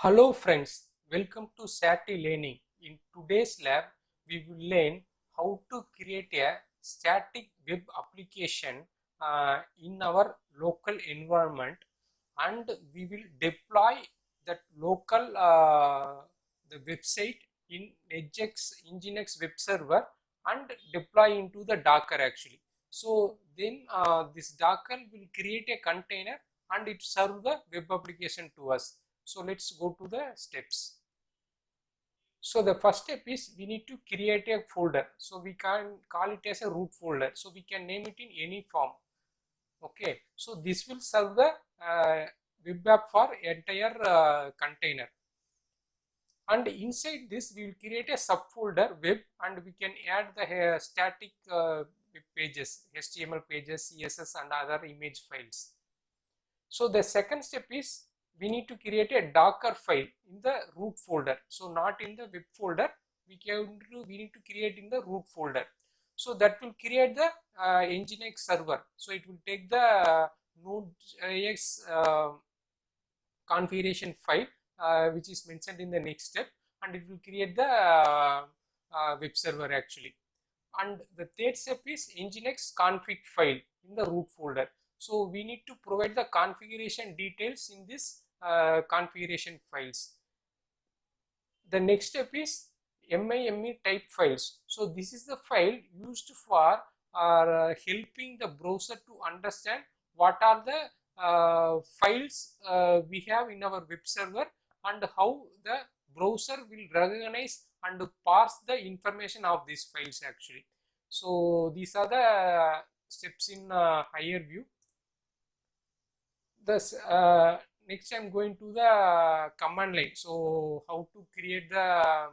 Hello friends, welcome to SATI Learning. In today's lab, we will learn how to create a static web application in our local environment, and we will deploy that local the website in Nginx web server and deploy into the Docker actually. So then this Docker will create a container and it serve the web application to us. So let's go to the steps. So the first step is we need to create a folder. So we can call it as a root folder. So we can name it in any form. Okay. So this will serve the web app for entire container. And inside this we will create a subfolder web, and we can add the static web pages, HTML pages, CSS and other image files. So the second step is we need to create a Docker file in the root folder. So not in the web folder, we need to create in the root folder. So that will create the Nginx server. So it will take the Node.js configuration file which is mentioned in the next step, and it will create the web server actually. And the third step is Nginx config file in the root folder. So we need to provide the configuration details in this configuration files. The next step is MIME type files. So this is the file used for helping the browser to understand what are the files we have in our web server, and how the browser will recognize and parse the information of these files actually. So these are the steps in higher view. This next I'm going to the command line. So how to create the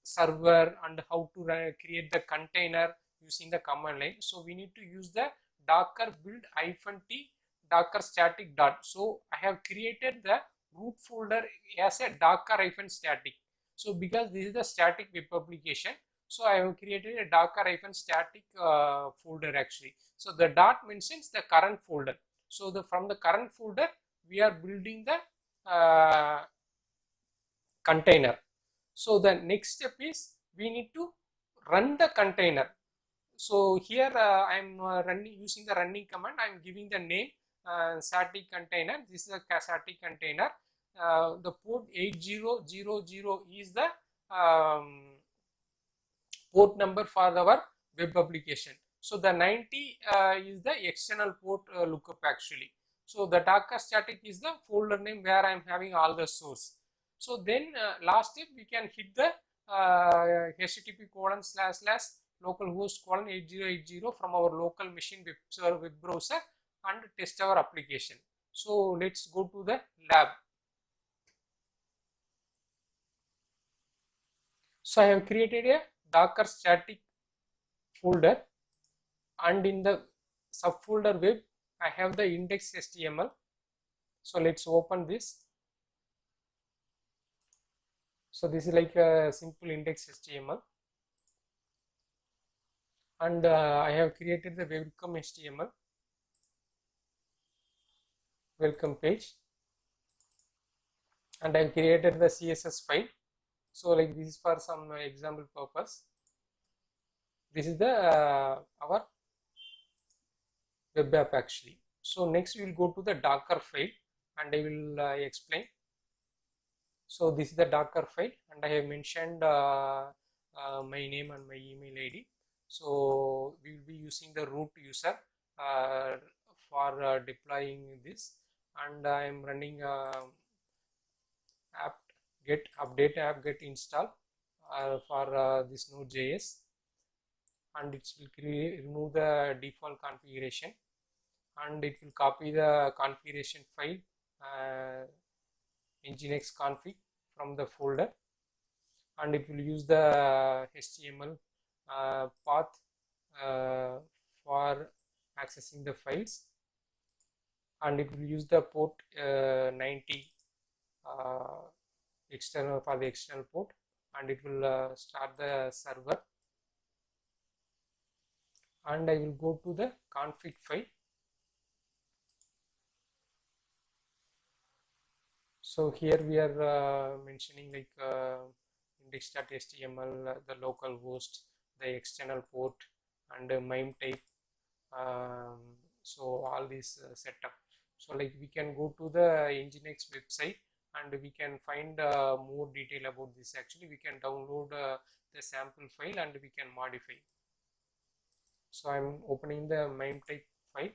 server and how to create the container using the command line. So we need to use the docker build -t docker static dot. So I have created the root folder as a docker -static. So because this is the static web application, so I have created a docker -static folder actually. So the dot mentions the current folder. So from the current folder we are building the container. So the next step is we need to run the container. So here I am using the running command. I am giving the name static container. This is a static container. The port 8000 is the port number for our web application. So the 90 is the external port lookup actually. So the docker static is the folder name where I am having all the source. So then last step we can hit the http://localhost:8080 from our local machine web browser and test our application. So let's go to the lab. So I have created a docker static folder, and in the subfolder web I have the index.html. So let's open this. So this is like a simple index.html, and I have created the welcome HTML, welcome page, and I have created the CSS file. So like this is for some example purpose. This is the our web app actually. So next we will go to the docker file and I will explain. So this is the docker file, and I have mentioned my name and my email ID. So we will be using the root user for deploying this, and I am running apt get update app get install for this Node.js, and it will remove the default configuration, and it will copy the configuration file Nginx config from the folder, and it will use the HTML path for accessing the files, and it will use the port 90 external for the external port, and it will start the server, and I will go to the config file. So here we are mentioning like index.html, the local host, the external port, and MIME type. um, so all these setup. So like we can go to the Nginx website and we can find more detail about this. Actually we can download the sample file and we can modify. So I'm opening the MIME type file,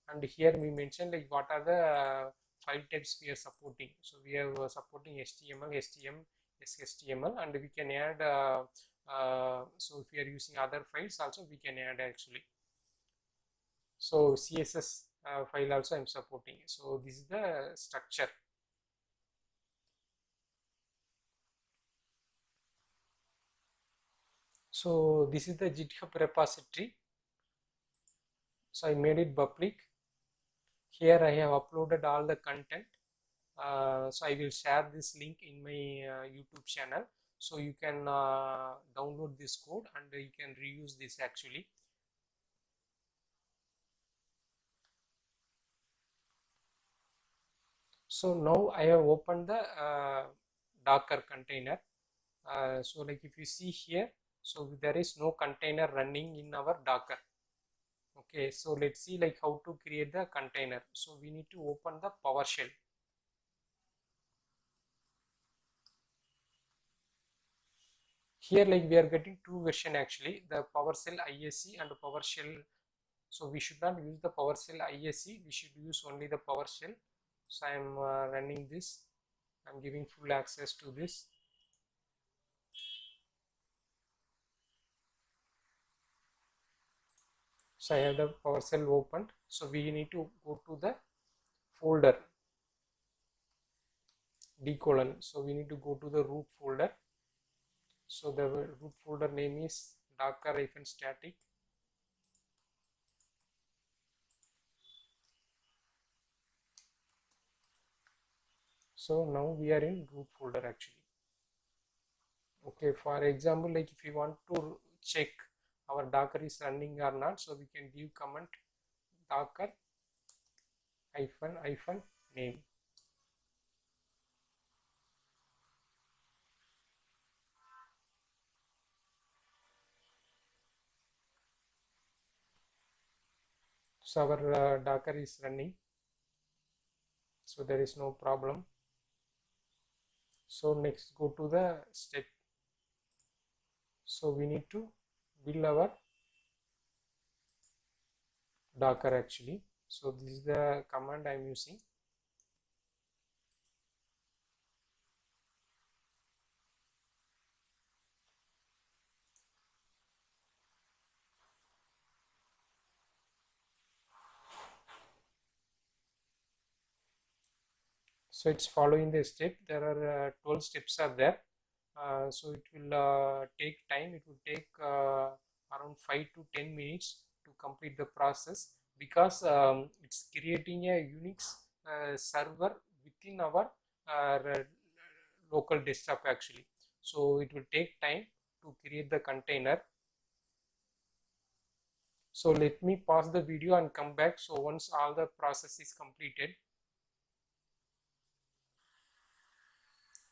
and here we mentioned like what are the file types we are supporting. So we are supporting HTML, STM, SHTML, and we can add so if we are using other files also we can add actually. So CSS file also I'm supporting. So this is the structure. So this is the GitHub repository. So I made it public. Here I have uploaded all the content. So I will share this link in my YouTube channel. So you can download this code and you can reuse this actually. So now I have opened the Docker container. So like if you see here, so there is no container running in our Docker. Okay, so let's see like how to create the container. So we need to open the PowerShell. Here like we are getting two version actually, the PowerShell ISE and PowerShell. So we should not use the PowerShell ISE, we should use only the PowerShell. So I am running this, I am giving full access to this. So I have the PowerShell opened. So we need to go to the folder d colon. So we need to go to the root folder. So the root folder name is docker-static. So now we are in root folder actually. Okay, for example, like if you want to check our Docker is running or not, so we can give command docker hyphen name. So our Docker is running, so there is no problem. So next go to the step. So we need to build our Docker actually. So this is the command I am using. So it's following the step. There are 12 steps are there. So it will take time. It will take around 5 to 10 minutes to complete the process, because it's creating a Unix server within our local desktop actually. So it will take time to create the container. So let me pause the video and come back. So once all the process is completed,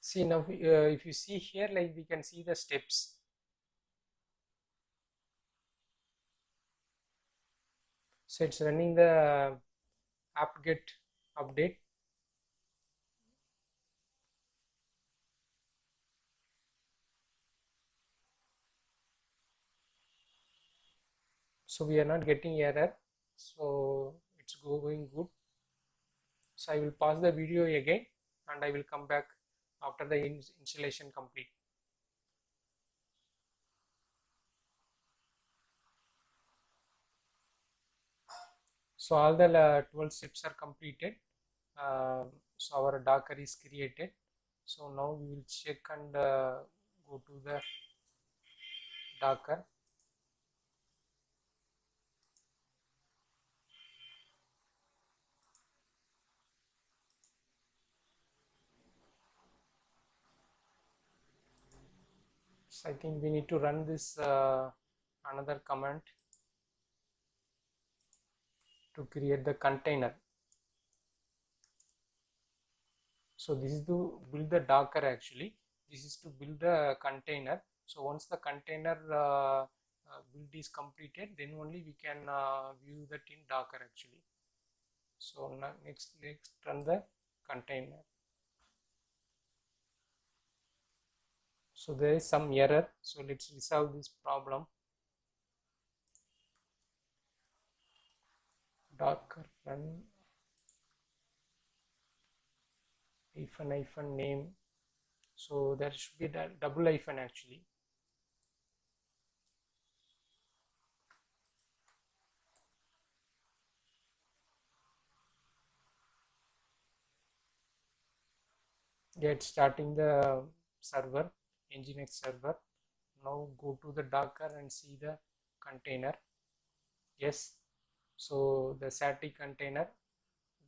see now if you see here, like we can see the steps. So it's running the apt-get update. So we are not getting error, so it's going good. So I will pause the video again and I will come back after the installation complete. So all the 12 steps are completed. So our Docker is created. So now we will check and go to the Docker. So I think we need to run this another command to create the container. So this is to build the Docker actually. This is to build the container. So once the container build is completed, then only we can view that in Docker actually. So now next run the container. So there is some error, so let's resolve this problem. Docker run hyphen name. So there should be a double hyphen actually. Get starting the server, Nginx server. Now go to the Docker and see the container. Yes, so the static container,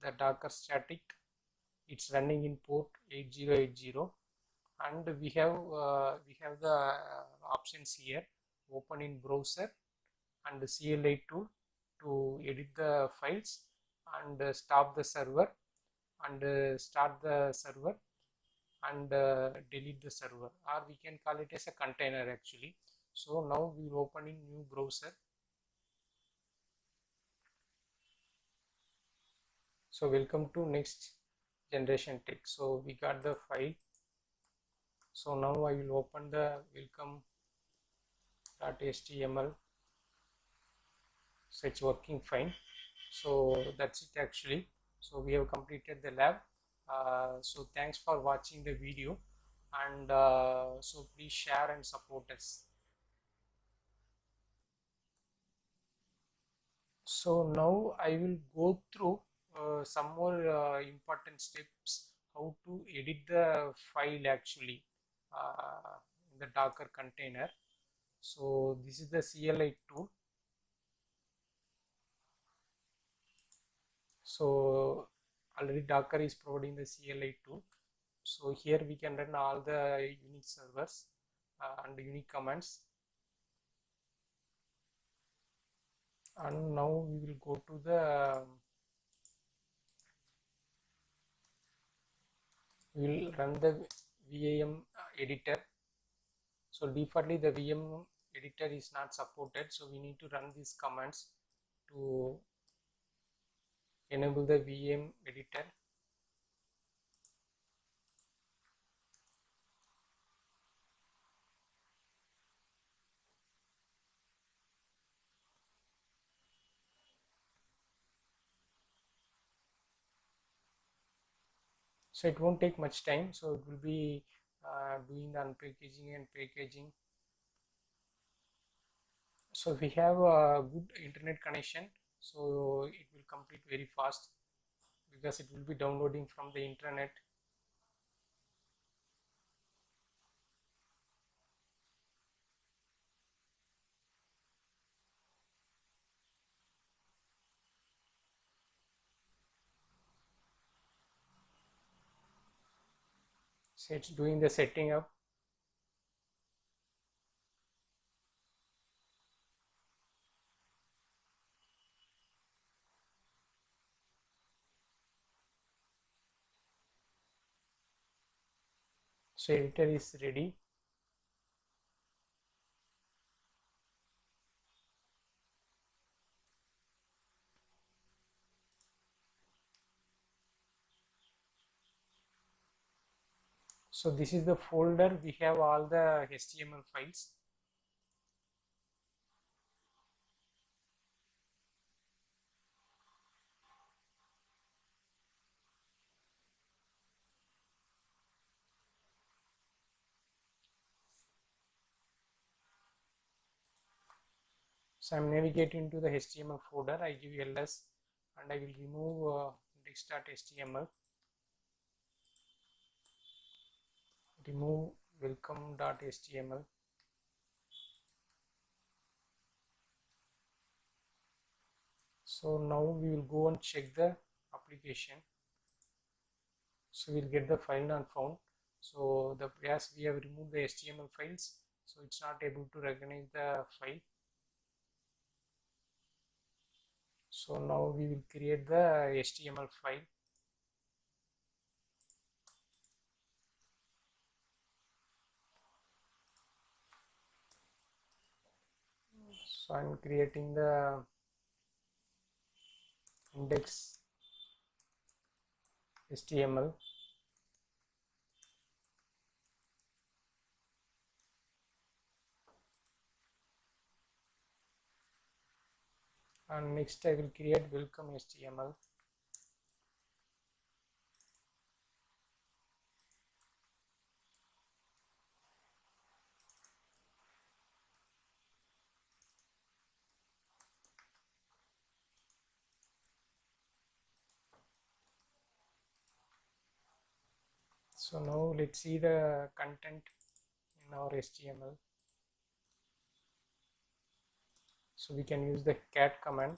the Docker static, it's running in port 8080, and we have the options here. Open in browser and the CLI tool to edit the files, and stop the server, and start the server, and delete the server, or we can call it as a container actually. So now we will open in new browser. So welcome to next generation tech. So we got the file. So now I will open the welcome.html. So it's working fine. So that's it actually. So we have completed the lab. So thanks for watching the video, and so please share and support us. So now I will go through some more important steps how to edit the file actually in the Docker container. So this is the CLI tool. So already Docker is providing the CLI tool. So here we can run all the unique servers and unique commands. And now we will go to the we will run the VM editor. So defaultly the VM editor is not supported, so we need to run these commands to enable the VM editor. So it won't take much time, so it will be doing the unpackaging and packaging. So we have a good internet connection, so it will complete very fast because it will be downloading from the internet. So it's doing the setting up. So editor is ready. So this is the folder, we have all the HTML files. So I'm navigating to the HTML folder. I give ls and I will remove index.html, remove welcome.html. So now we will go and check the application. So we'll get the file not found. So as we have removed the HTML files, so it's not able to recognize the file. So now we will create the HTML file. So I'm creating the index HTML. And next I will create welcome HTML. So now let's see the content in our HTML. So we can use the cat command.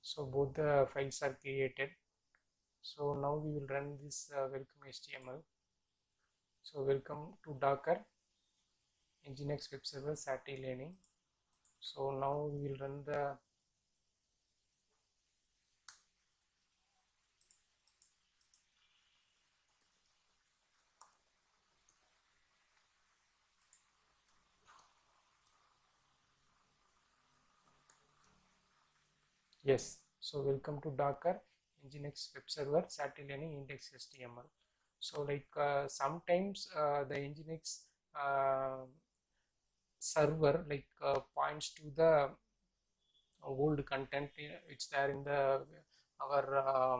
So both the files are created. So now we will run this welcome HTML. So welcome to Docker Nginx web server SATiLearning. So now we will run the yes. So welcome to Docker Nginx web server SATiLearning index HTML. So like sometimes the Nginx server like points to the old content. It's there in the our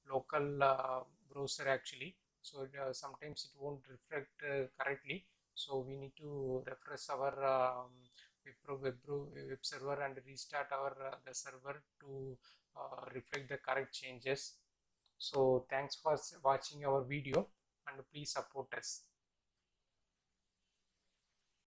local browser actually. So sometimes it won't reflect correctly, so we need to refresh our web server and restart our the server to reflect the correct changes. So thanks for watching our video and please support us.